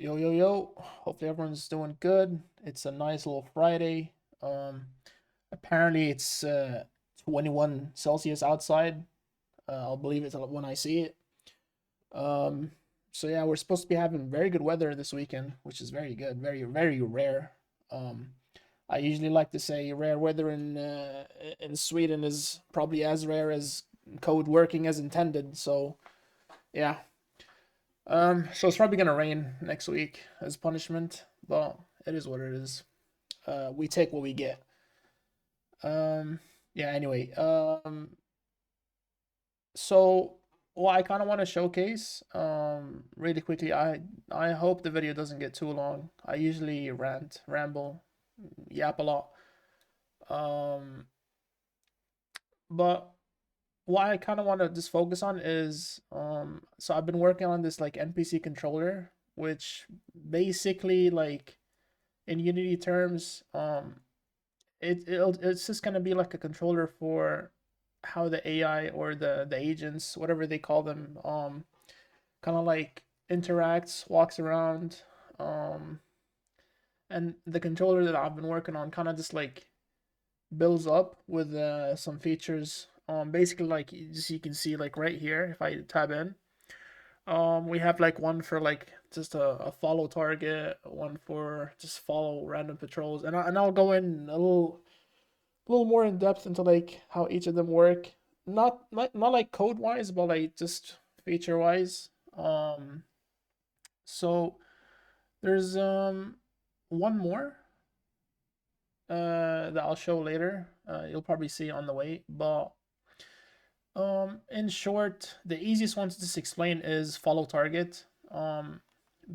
Yo, yo, yo. Hopefully everyone's doing good. It's a nice little Friday. Um, Apparently it's 21 Celsius outside. I'll believe it when I see it. Um, so yeah, we're supposed to be having very good weather this weekend, which is very good, very, very rare. Um, I usually like to say rare weather in Sweden is probably as rare as code working as intended. So yeah, so it's probably gonna rain next week as punishment, but it is what it is. We take what we get. Um, yeah. Anyway, so what I kind of want to showcase, really quickly. I hope the video doesn't get too long. I usually rant, ramble, yap a lot. Um, but what I kind of want to just focus on is, so I've been working on this like NPC controller, which basically like in Unity terms, it's just gonna be like a controller for how the AI or the agents, whatever they call them, kind of like interacts, walks around, um, and the controller that I've been working on kind of just like builds up with some features. Basically like just you can see like right here if I tab in, we have like one for like just a follow target, one for just follow random patrols, and I'll go in a little more in depth into like how each of them work. Not like code wise, but like just feature wise. So there's one more that I'll show later. You'll probably see on the way, but in short, the easiest one to just explain is follow target.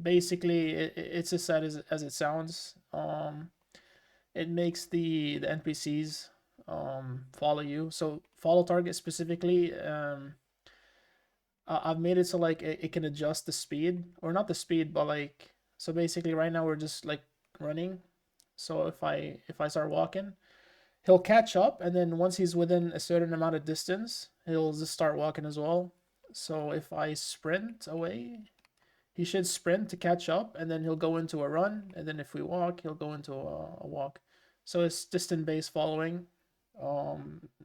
Basically, it's as sad as it sounds. It makes the NPCs follow you. So follow target specifically, I've made it so like it can adjust the speed, or not the speed, but like, so basically right now we're just like running. So if I start walking, he'll catch up, and then once he's within a certain amount of distance, he'll just start walking as well. So if I sprint away, he should sprint to catch up, and then he'll go into a run, and then if we walk, he'll go into a walk. So it's distance based following.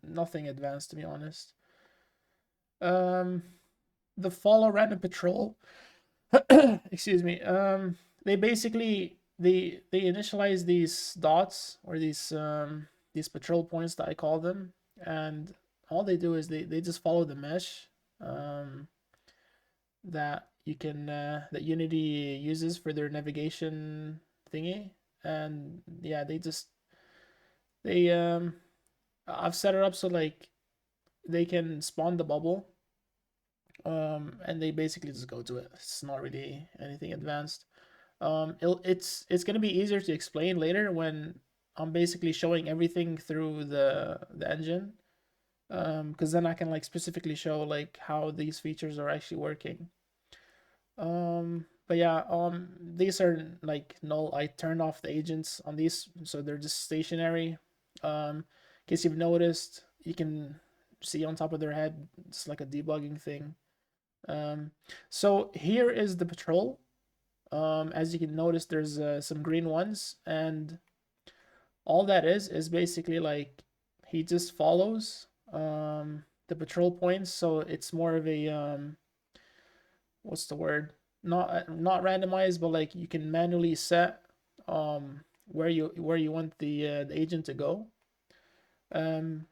Nothing advanced to be honest. Um, the follow random patrol. Excuse me. They basically they initialize these dots or these patrol points that I call them, and all they do is they just follow the mesh um that you can that Unity uses for their navigation thingy, and yeah, they I've set it up so like they can spawn the bubble, and they basically just go to it. It's not really anything advanced. It's gonna be easier to explain later when I'm basically showing everything through the engine. Because then I can like specifically show like how these features are actually working. But yeah, these are like null. I turned off the agents on these, so they're just stationary. In case you've noticed, you can see on top of their head, it's like a debugging thing. Um, so here is the patrol. As you can notice, there's some green ones, and all that is basically like he just follows the patrol points. So it's more of a what's the word? Not randomized, but like you can manually set where you want the agent to go. Um,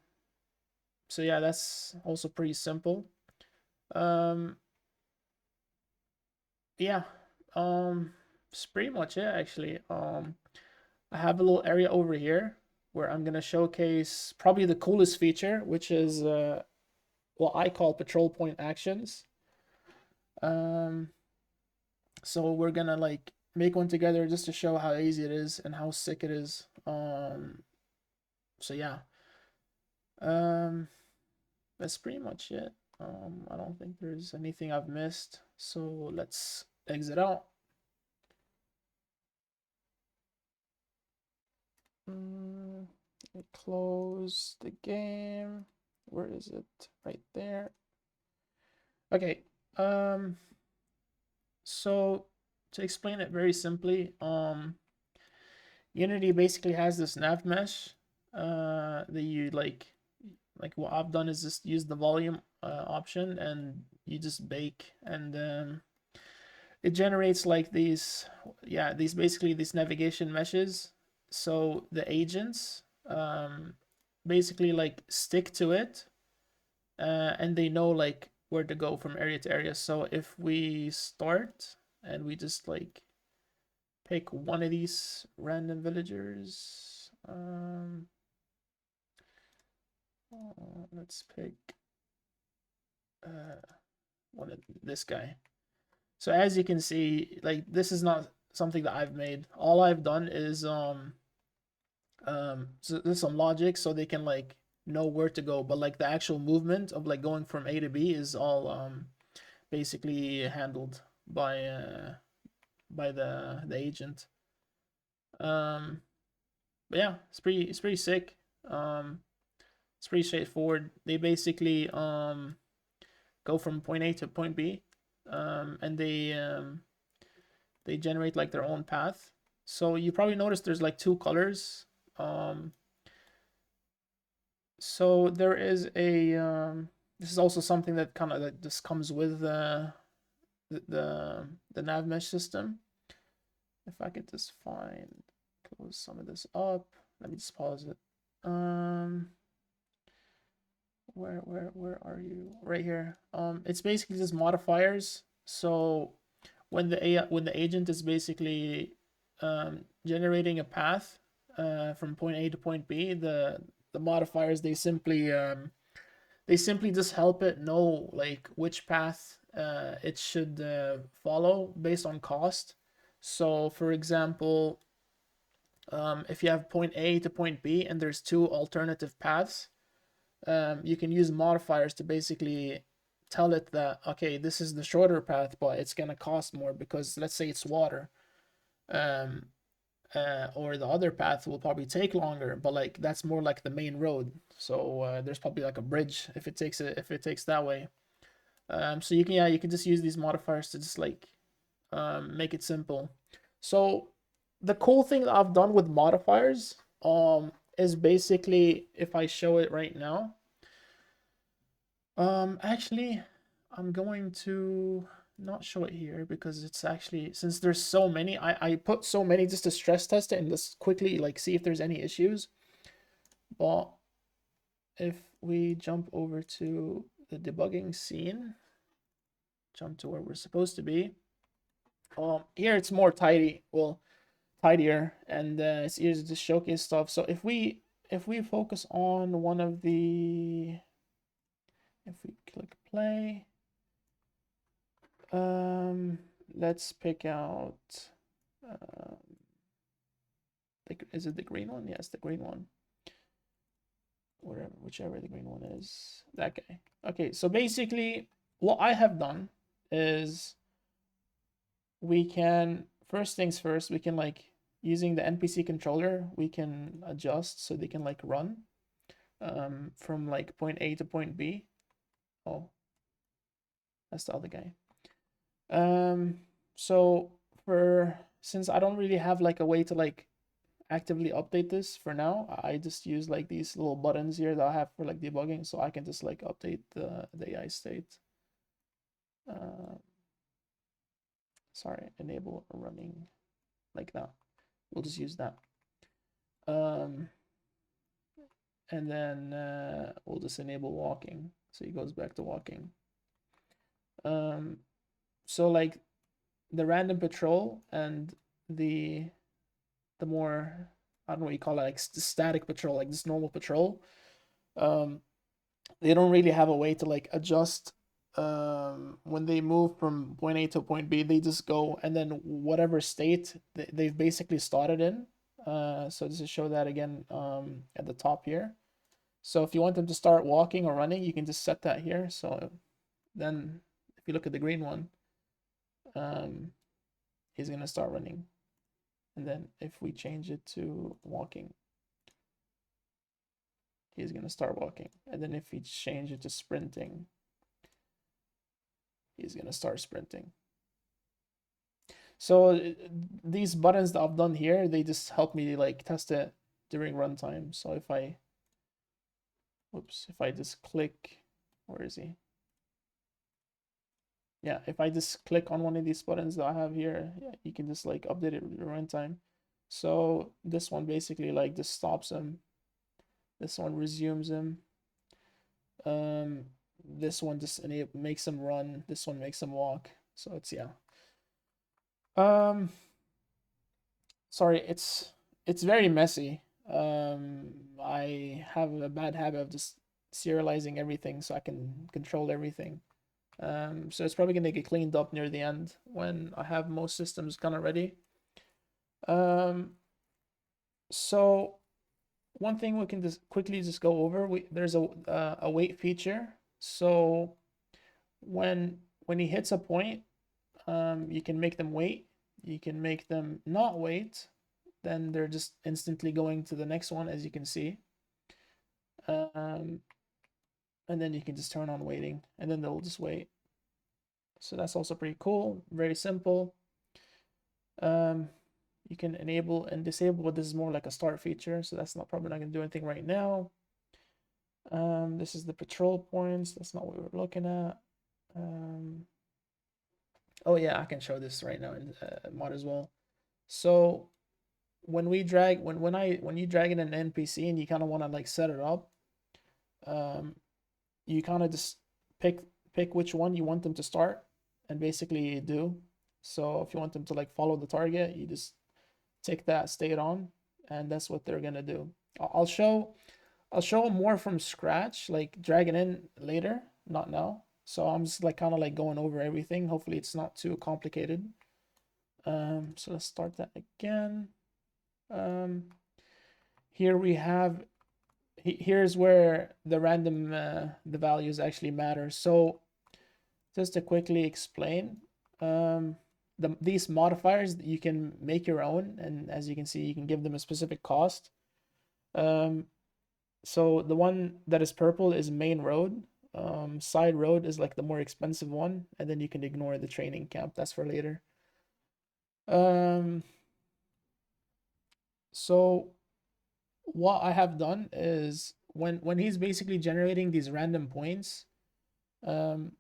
so yeah, that's also pretty simple. Um, yeah, it's pretty much it actually. I have a little area over here where I'm gonna showcase probably the coolest feature, which is what I call patrol point actions. Um, so we're gonna like make one together just to show how easy it is and how sick it is. So yeah, um, that's pretty much it. I don't think there's anything I've missed. So let's exit out. Mm, close the game. Where is it? Right there. Okay. Um. So to explain it very simply, Unity basically has this nav mesh that you like what I've done is just use the volume option, and you just bake, and it generates like these, yeah, these basically these navigation meshes. So the agents basically like stick to it, and they know like where to go from area to area. So if we start and we just like pick one of these random villagers, let's pick uh, one of this guy. So as you can see, like this is not something that I've made. All I've done is so there's some logic so they can like know where to go, but like the actual movement of like going from A to B is all basically handled by the agent. Um but yeah, it's pretty sick. Um it's pretty straightforward. They basically go from point A to point B, and they generate like their own path. So you probably noticed there's like two colors. Um, so there is a this is also something that kind of like just comes with the nav mesh system. If I could just close some of this up. Let me just pause it. Um, where are you? Right here. It's basically just modifiers. So when the agent is basically generating a path from point A to point B, the modifiers they simply just help it know like which path it should follow based on cost. So for example, if you have point A to point B and there's two alternative paths, you can use modifiers to basically tell it that okay, this is the shorter path, but it's gonna cost more because let's say it's water, um, or the other path will probably take longer, but like that's more like the main road. So there's probably like a bridge if it takes that way. So you can you can just use these modifiers to just like make it simple. So the cool thing that I've done with modifiers is basically if I show it right now. Actually, I'm going to not show it here because it's actually since there's so many, I put so many just to stress test it and just quickly like see if there's any issues. But if we jump over to the debugging scene, jump to where we're supposed to be. Here it's more tidy, well, tidier, and it's easier to showcase stuff. So if we focus on one of the, if we click play. Um, let's pick out. Um, is it the green one? Yes, the green one. Whatever, whichever the green one is, that guy. Okay, so basically, what I have done is we can first things first. We can like using the NPC controller, we can adjust so they can like run from like point A to point B. Oh, that's the other guy. So for since I don't really have like a way to like actively update this for now, I just use like these little buttons here that I have for like debugging, so I can just like update the AI state. Uh, Sorry, enable running like that. We'll just use that. Um, and then we'll just enable walking, so he goes back to walking. Um, so like the random patrol and the the more, I don't know what you call it, like static patrol, like this normal patrol, um, they don't really have a way to like adjust when they move from point A to point B. They just go, and then whatever state they've basically started in. So just to show that again at the top here. So if you want them to start walking or running, you can just set that here. So then if you look at the green one, um, he's gonna start running. And then if we change it to walking, he's gonna start walking. And then if we change it to sprinting, he's gonna start sprinting. So these buttons that I've done here, they just help me like test it during runtime. So if I, whoops, if I just click, where is he? Yeah, if I just click on one of these buttons that I have here, yeah, you can just like update it with runtime. So this one basically like just stops him. This one resumes him. Um, this one just makes him run. This one makes him walk. So it's yeah. Um, sorry, it's very messy. I have a bad habit of just serializing everything so I can control everything. So it's probably gonna get cleaned up near the end when I have most systems kind of ready. Um, so one thing we can just quickly just go over, there's a wait feature. So when he hits a point, you can make them wait. You can make them not wait. Then they're just instantly going to the next one, as you can see. Um, and then you can just turn on waiting, and then they'll just wait. So that's also pretty cool. Very simple. Um, you can enable and disable, but this is more like a start feature, so that's not probably not going to do anything right now. This is the patrol points. That's not what we're looking at. Oh yeah, I can show this right now in mod as well. So when we drag when you drag in an NPC and you kind of want to like set it up, um, you kind of just pick pick which one you want them to start, and basically do. So if you want them to like follow the target, you just take that state on, and that's what they're gonna do. I'll show more from scratch, like dragging in later, not now. So I'm just like kind of like going over everything. Hopefully it's not too complicated. So let's start that again. Um, here we have here's where the random the values actually matter. So just to quickly explain, these modifiers you can make your own, and as you can see, you can give them a specific cost. Um, so the one that is purple is main road. Side road is like the more expensive one, and then you can ignore the training camp. That's for later. Um, so what I have done is when he's basically generating these random points, um,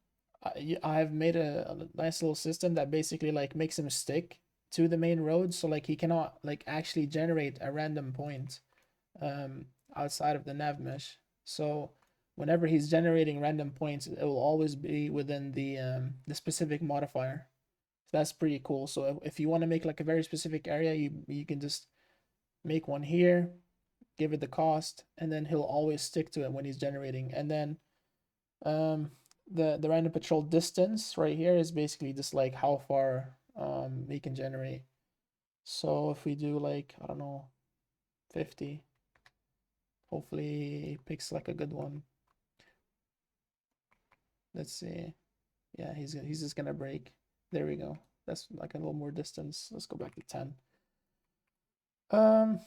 I have made a nice little system that basically like makes him stick to the main road, so like he cannot like actually generate a random point um, outside of the nav mesh. So whenever he's generating random points, it will always be within the specific modifier. So that's pretty cool. So if you want to make like a very specific area, you can just make one here, give it the cost, and then he'll always stick to it when he's generating. And then um, the random patrol distance right here is basically just like how far he can generate. So if we do like, I don't know, 50, hopefully he picks like a good one. Let's see. Yeah, he's just gonna break. There we go. That's like a little more distance. Let's go back to 10. Um,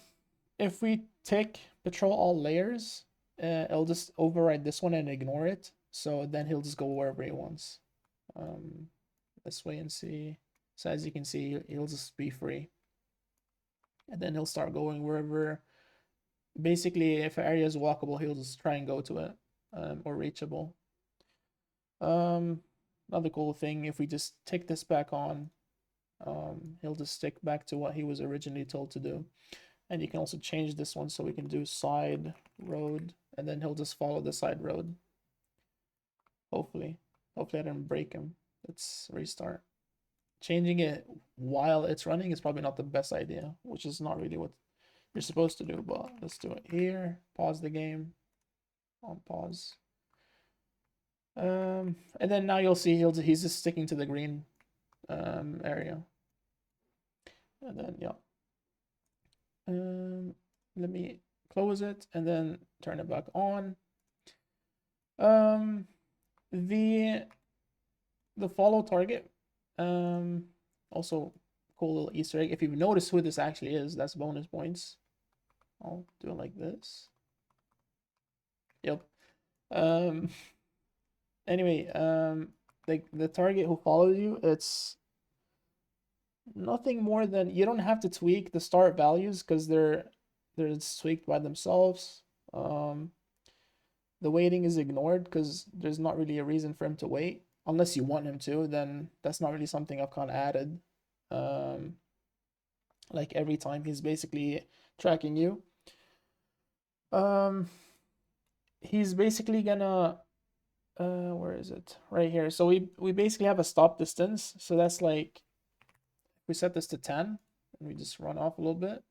if we tick patrol all layers, it'll just override this one and ignore it. So then he'll just go wherever he wants. Um, let's wait and see. So as you can see, he'll just be free. And then he'll start going wherever. Basically, if an area is walkable, he'll just try and go to it, or reachable. Another cool thing, if we just tick this back on, he'll just stick back to what he was originally told to do. And you can also change this one so we can do side road, and then he'll just follow the side road. Hopefully. Hopefully I didn't break him. Let's restart. Changing it while it's running is probably not the best idea, which is not really what you're supposed to do, but let's do it here. Pause the game. On pause. And then now you'll see he's just sticking to the green area. And then yeah. Let me close it and then turn it back on. Um, the follow target. Also cool little Easter egg. If you've noticed who this actually is, that's bonus points. I'll do it like this. Yep. Um. Anyway, the target who follows you, it's Nothing more than you don't have to tweak the start values because they're tweaked by themselves. Um, the waiting is ignored because there's not really a reason for him to wait unless you want him to. Then that's not really something I've kind of added. Um, like every time he's basically tracking you. Um, he's basically gonna where is it? Right here. So we basically have a stop distance. So that's like we set this to 10 and we just run off a little bit.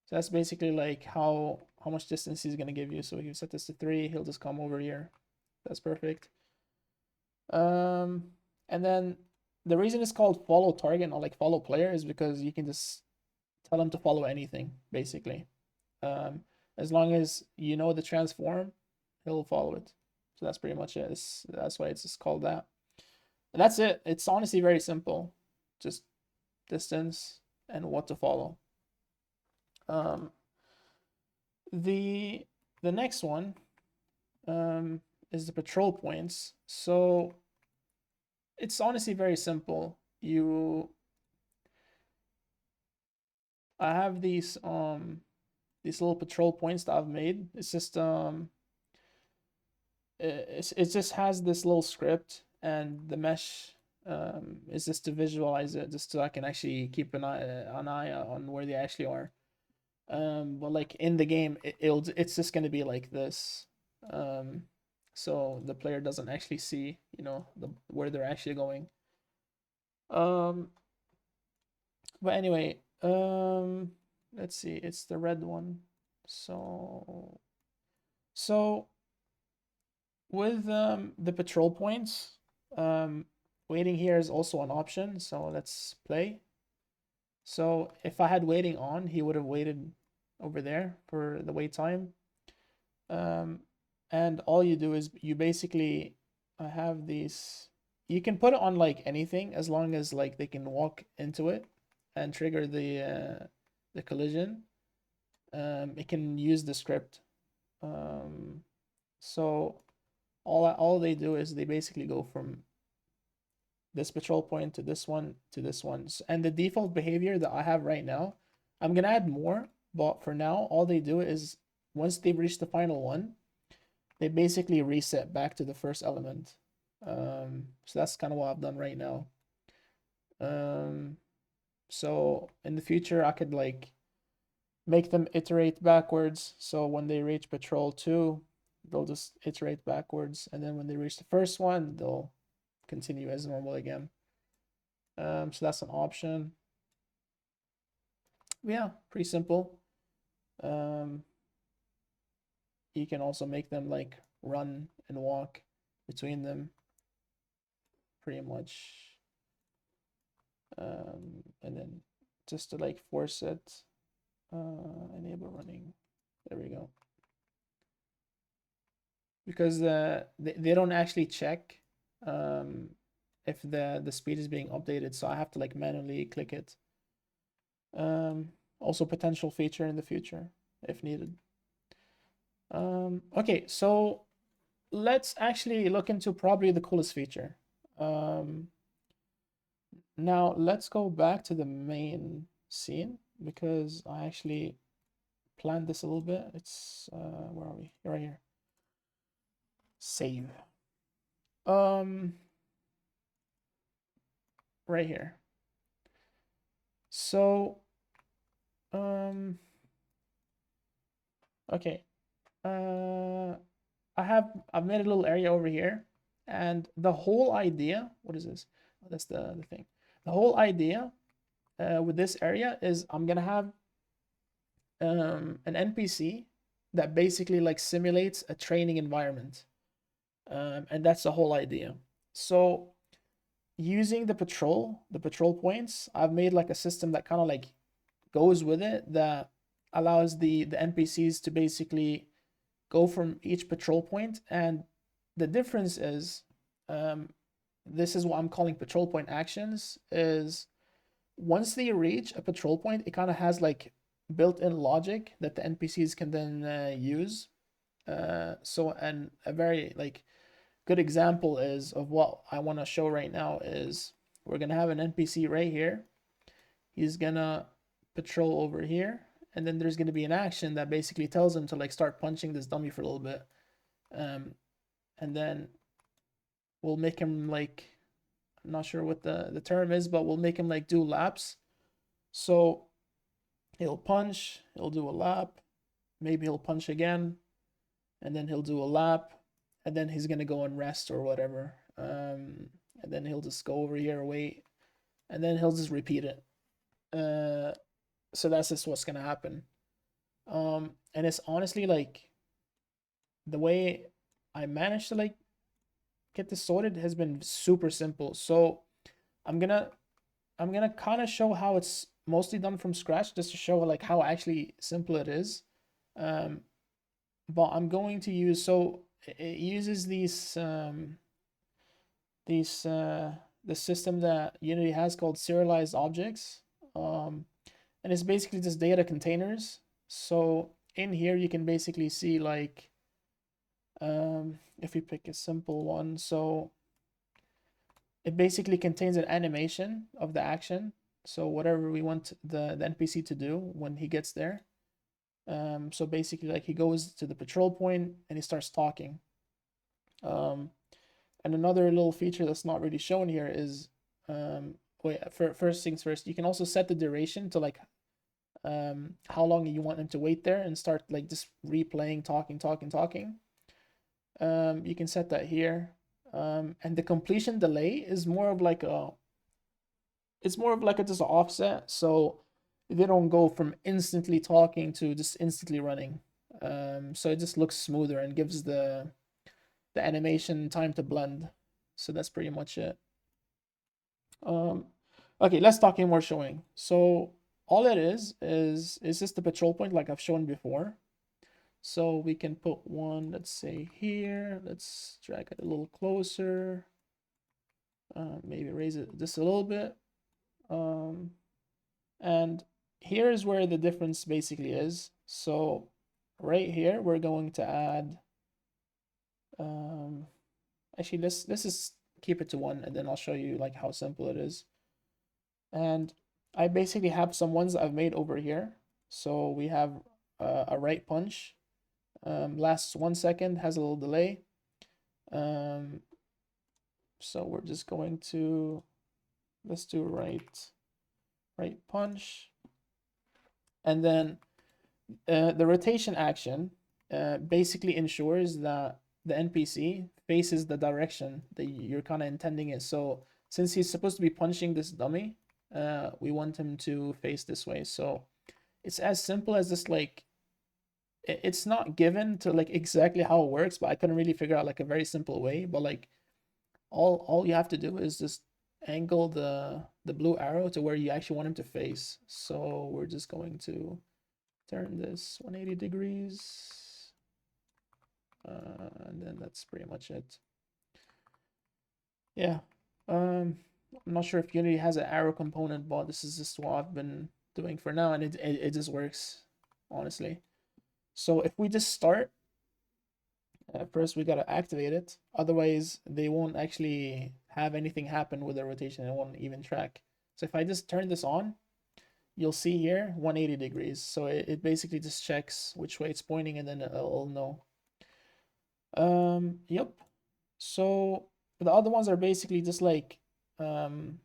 So that's basically like how much distance he's gonna give you. So if you set this to 3, he'll just come over here. That's perfect. And then the reason it's called follow target, not like follow player, is because you can just tell him to follow anything, basically. Um, as long as you know the transform, he'll follow it. So that's pretty much it. That's why it's just called that. And that's it. It's honestly very simple. Just distance and what to follow. Um, the the next one is the patrol points. So it's honestly very simple. I have these little patrol points that I've made. It's just it just has this little script, and the mesh is just to visualize it, just so I can actually keep an eye on where they actually are. But like in the game, it's just gonna be like this. Um, so the player doesn't actually see, where they're actually going. Um, but anyway, let's see, it's the red one. So with the patrol points, um, waiting here is also an option. So let's play. So if I had waiting on, he would have waited over there for the wait time. Um, and all you do is you basically, I have these. You can put it on like anything as long as like they can walk into it and trigger the collision. It can use the script. Um, so all they do is they basically go from this patrol point to this one to this one. And the default behavior that I have right now, I'm gonna add more, but for now, all they do is once they've reached the final one, they basically reset back to the first element. So that's kind of what I've done right now. Um, so in the future, I could like make them iterate backwards. So when they reach patrol 2, they'll just iterate backwards, and then when they reach the first one, they'll continue as normal again. So that's an option. Yeah, pretty simple. Um, you can also make them like run and walk between them, pretty much. And then just to like force it, enable running. There we go. Because they don't actually check if the speed is being updated, so I have to like manually click it. Also potential feature in the future if needed. Okay, so let's actually look into probably the coolest feature. Now let's go back to the main scene because I actually planned this a little bit. It's where are we? Right here. Save. Um, right here. So, okay. I've made a little area over here, and the whole idea. What is this? Oh, that's the thing. The whole idea with this area is I'm gonna have an NPC that basically like simulates a training environment, and that's the whole idea. So using the patrol points, I've made like a system that kind of like goes with it that allows the NPCs to basically go from each patrol point, and the difference is, um, this is what I'm calling patrol point actions. Is once they reach a patrol point, it kind of has like built-in logic that the NPCs can then use. So, and a very like good example is of what I want to show right now is we're gonna have an NPC right here. He's gonna patrol over here, and then there's gonna be an action that basically tells him to like start punching this dummy for a little bit. And then we'll make him like, I'm not sure what the term is, but we'll make him like do laps. So he'll punch, he'll do a lap, maybe he'll punch again, and then he'll do a lap, and then he's gonna go and rest or whatever. And then he'll just go over here, wait, and then he'll just repeat it. So that's just what's gonna happen. And it's honestly like the way I managed to like get this sorted has been super simple. So I'm gonna kind of show how it's mostly done from scratch, just to show like how actually simple it is. But I'm going to use, so it uses the system that Unity has called serialized objects. And it's basically just data containers. So in here you can basically see like, if we pick a simple one, so it basically contains an animation of the action. So whatever we want the NPC to do when he gets there. So basically like he goes to the patrol point and he starts talking. And another little feature that's not really shown here is, first things first, you can also set the duration to like how long you want him to wait there and start like just replaying, talking. You can set that here. And the completion delay is more of like a, it's more of like a just offset, so they don't go from instantly talking to just instantly running. So it just looks smoother and gives the animation time to blend. So that's pretty much it. Okay, let's talk more showing. So all it is just the patrol point like I've shown before. So we can put one, let's say here, let's drag it a little closer. Maybe raise it just a little bit. And here is where the difference basically is. So right here, we're going to add, actually let's just keep it to 1 and then I'll show you like how simple it is. And I basically have some ones that I've made over here. So we have a right punch, lasts 1 second, has a little delay. So we're just going to, let's do right punch. And then the rotation action basically ensures that the NPC faces the direction that you're kind of intending it. So since he's supposed to be punching this dummy, we want him to face this way. So it's as simple as this, like, it's not given to like exactly how it works, but I couldn't really figure out like a very simple way. But like all you have to do is just angle the blue arrow to where you actually want him to face. So we're just going to turn this 180 degrees. And then that's pretty much it. Yeah. I'm not sure if Unity has an arrow component, but this is just what I've been doing for now, and it just works, honestly. So if we just start, first we gotta activate it. Otherwise, they won't actually have anything happen with the rotation. It won't even track. So if I just turn this on, you'll see here 180 degrees. So it basically just checks which way it's pointing, and then it'll know. Yep. So the other ones are basically just like how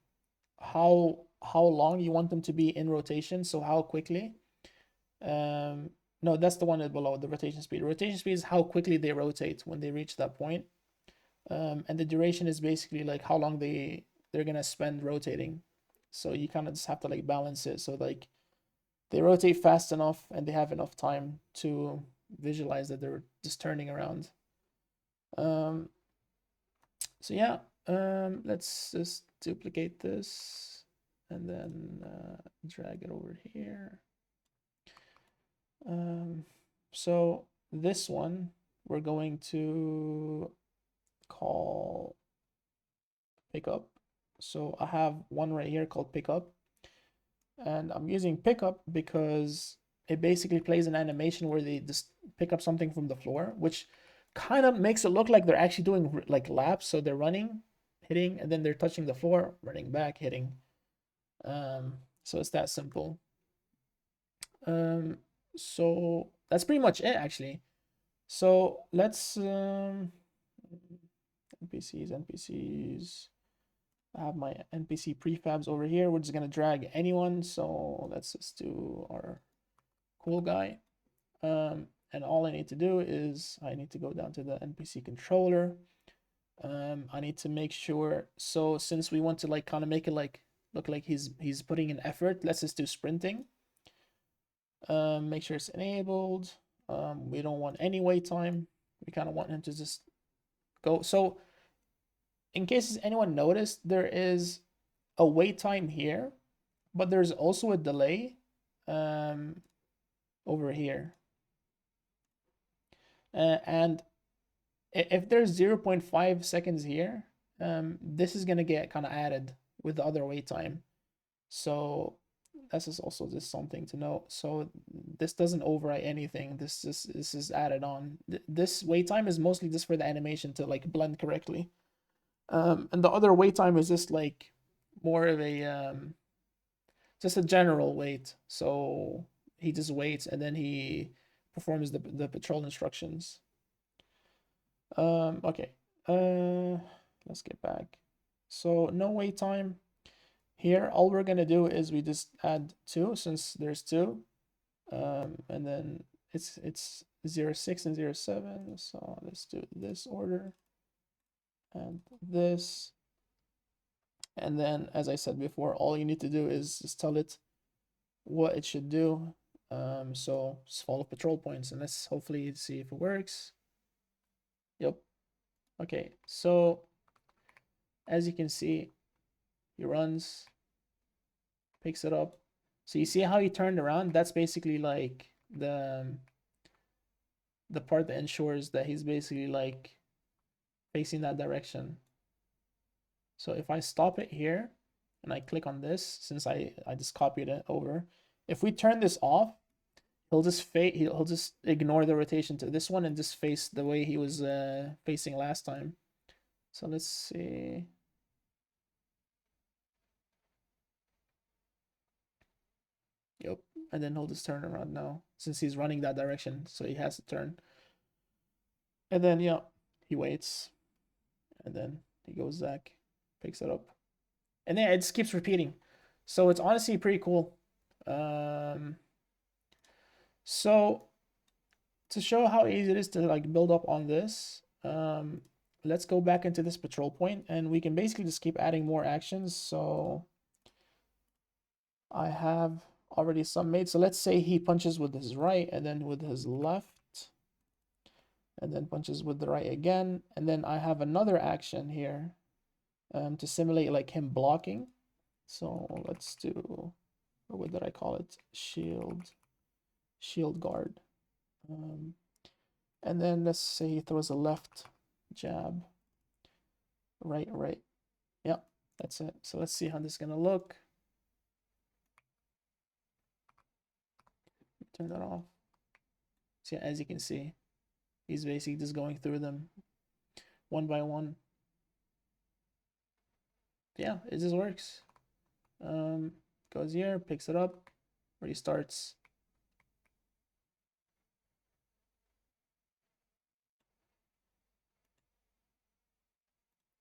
long you want them to be in rotation. So how quickly. No, that's the one below, the rotation speed. Rotation speed is how quickly they rotate when they reach that point. And the duration is basically like how long they're gonna spend rotating. So you kind of just have to like balance it. So like they rotate fast enough and they have enough time to visualize that they're just turning around. So yeah, let's just duplicate this and then drag it over here. So this one we're going to call pickup. So I have one right here called pickup, and I'm using pickup because it basically plays an animation where they just pick up something from the floor, which kind of makes it look like they're actually doing like laps. So they're running. hitting, and then they're touching the floor, running back, hitting. So it's that simple. So that's pretty much it actually. So let's NPCs. I have my NPC prefabs over here. We're just gonna drag anyone. So let's just do our cool guy. And all I need to do is I need to go down to the NPC controller. I need to make sure. So since we want to like kind of make it like look like he's putting an effort, let's just do sprinting. Make sure it's enabled. We don't want any wait time. We kind of want him to just go. So in case anyone noticed, there is a wait time here, but there's also a delay over here. And if there's 0.5 seconds here, this is gonna get kind of added with the other wait time. So this is also just something to note. So this doesn't overwrite anything. This is added on. This wait time is mostly just for the animation to like blend correctly. And the other wait time is just like more of a just a general wait. So he just waits and then he performs the patrol instructions. Okay. Let's get back. So no wait time. Here, all we're gonna do is we just add 2 since there's 2. And then it's 06 and 07. So let's do this order and this. And then, as I said before, all you need to do is just tell it what it should do. So just follow patrol points, and let's hopefully see if it works. Yep. Okay, so as you can see, he runs, picks it up. So you see how he turned around? That's basically like the part that ensures that he's basically like facing that direction. So if I stop it here and I click on this, since I just copied it over, if we turn this off, he'll just ignore the rotation to this one and just face the way he was facing last time. So let's see. Yep. And then he'll just turn around now since he's running that direction. So he has to turn. And then, yeah, he waits. And then he goes back, picks it up. And then it just keeps repeating. So it's honestly pretty cool. So to show how easy it is to like build up on this, let's go back into this patrol point and we can basically just keep adding more actions. So I have already some made. So let's say he punches with his right and then with his left and then punches with the right again. And then I have another action here to simulate like him blocking. So let's do, what did I call it? Shield guard. And then let's say he throws a left jab. Right. Yep, that's it. So let's see how this is gonna look. Turn that off. So yeah, as you can see, he's basically just going through them one by one. Yeah, it just works. Goes here, picks it up, restarts.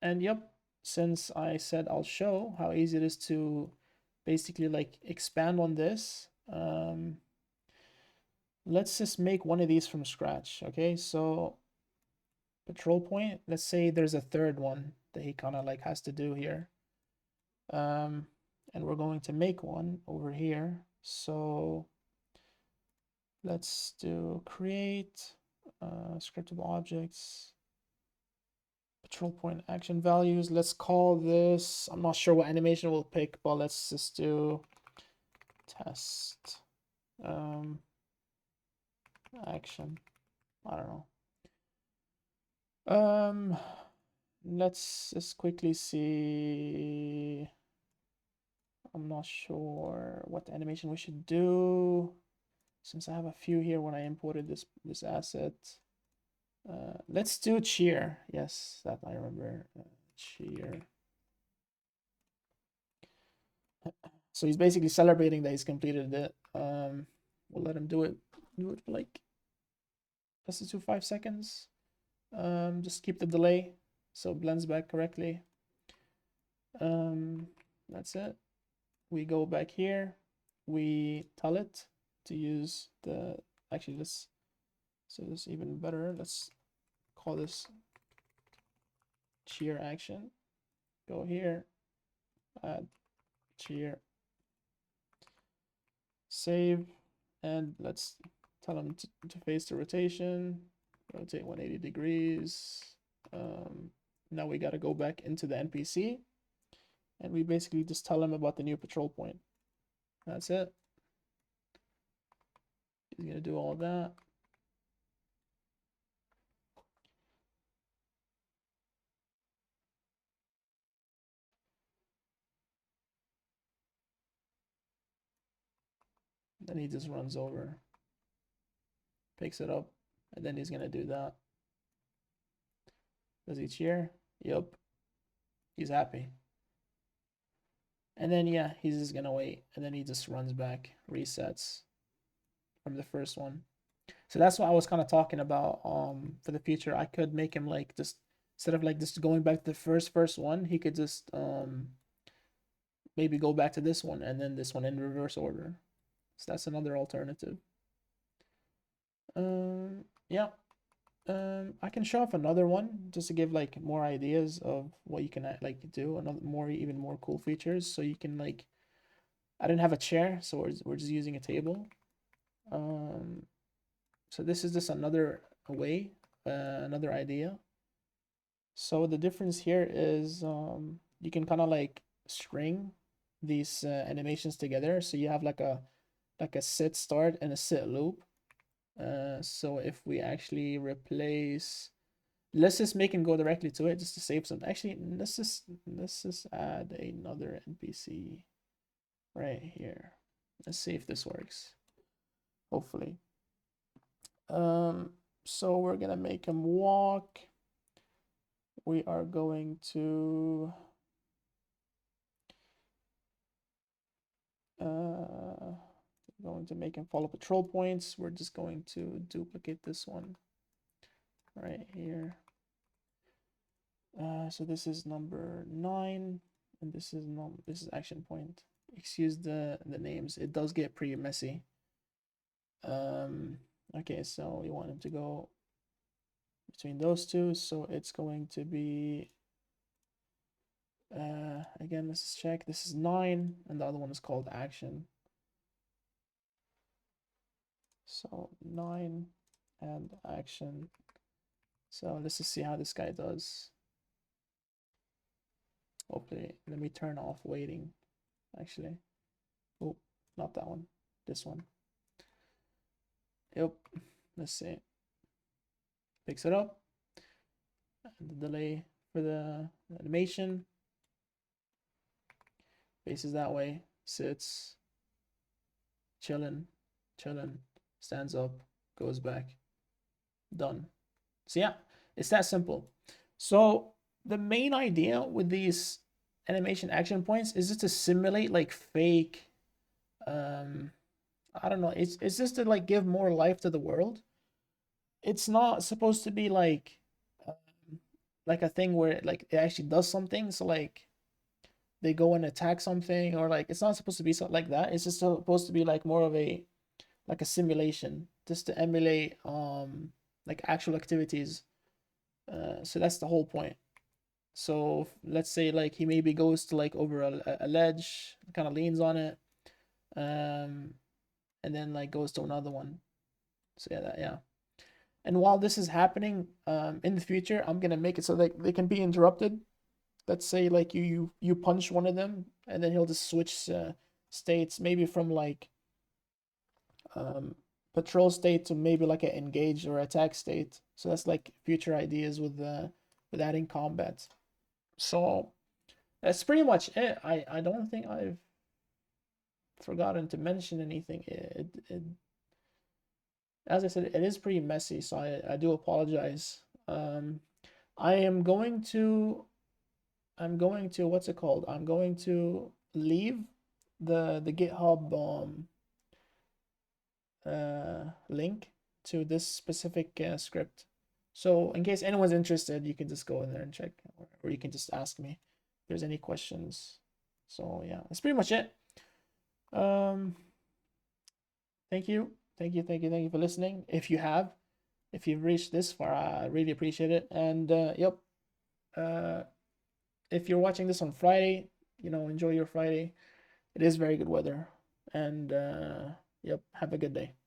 And yep, since I said I'll show how easy it is to basically like expand on this, let's just make one of these from scratch. Okay, so patrol point, let's say there's a third one that he kind of like has to do here. And we're going to make one over here. So let's do create scriptable objects, patrol point action values. Let's call this, I'm not sure what animation we'll pick, but let's just do test action. I don't know. Let's just quickly see. I'm not sure what animation we should do since I have a few here when I imported this asset. Let's do cheer. Yes, that I remember. Cheer. So he's basically celebrating that he's completed it. We'll let him do it. Do it for like less than 5 seconds. Just keep the delay so it blends back correctly. That's it. We go back here. We tell it to use the, actually let's, so this is even better. Let's call this cheer action. Go here, add cheer, save, and let's tell them to face the rotation, rotate 180 degrees. Now we got to go back into the NPC, and we basically just tell him about the new patrol point. That's it. He's gonna do all of that. Then he just runs over, picks it up, and then he's gonna do that. Does he cheer? Yep. He's happy. And then yeah, he's just gonna wait, and then he just runs back, resets from the first one. So that's what I was kind of talking about. For the future, I could make him like just, instead of like just going back to the first one, he could just maybe go back to this one and then this one in reverse order. So that's another alternative. Yeah. I can show off another one just to give like more ideas of what you can like do, another more, even more cool features. So you can like, I didn't have a chair, so we're just using a table. So this is just another way, another idea. So the difference here is you can kind of like string these animations together. So you have like a sit start and a sit loop. So if we actually replace, let's just make him go directly to it just to save some. Actually, let's just add another NPC right here. Let's see if this works. Hopefully. So we're gonna make him walk. We are going to make him follow patrol points. We're just going to duplicate this one right here. So this is number 9, and this is action point. Excuse the names. It does get pretty messy. Okay, so we want him to go between those two. So it's going to be again, let's check. This is 9, and the other one is called action. So 9 and action. So let's just see how this guy does. Hopefully, let me turn off waiting. Actually, oh, not that one. This one. Yep. Let's see. Picks it up. And the delay for the animation. Faces that way. Sits. Chilling. Stands up. Goes back. Done. So yeah, it's that simple. So the main idea with these animation action points is just to simulate like fake, I don't know, it's just to like give more life to the world. It's not supposed to be like a thing where like it actually does something. So like they go and attack something, or like it's not supposed to be something like that. It's just supposed to be like more of a like a simulation, just to emulate like actual activities. So that's the whole point. So let's say like he maybe goes to like over a ledge, kind of leans on it, and then like goes to another one. So yeah. And while this is happening, in the future, I'm gonna make it so that they can be interrupted. Let's say like you punch one of them, and then he'll just switch states, maybe from like patrol state to maybe like an engage or attack state. So that's like future ideas with adding combat. So that's pretty much it. I don't think I've forgotten to mention anything. As I said, it is pretty messy, so I do apologize. I am going to what's it called? I'm going to leave the GitHub link to this specific script. So in case anyone's interested, you can just go in there and check, or you can just ask me if there's any questions. So yeah, that's pretty much it. Um, thank you, thank you, thank you, thank you for listening. If you've reached this far, I really appreciate it. And yep, uh, if you're watching this on Friday, enjoy your Friday. It is very good weather. And yep, have a good day.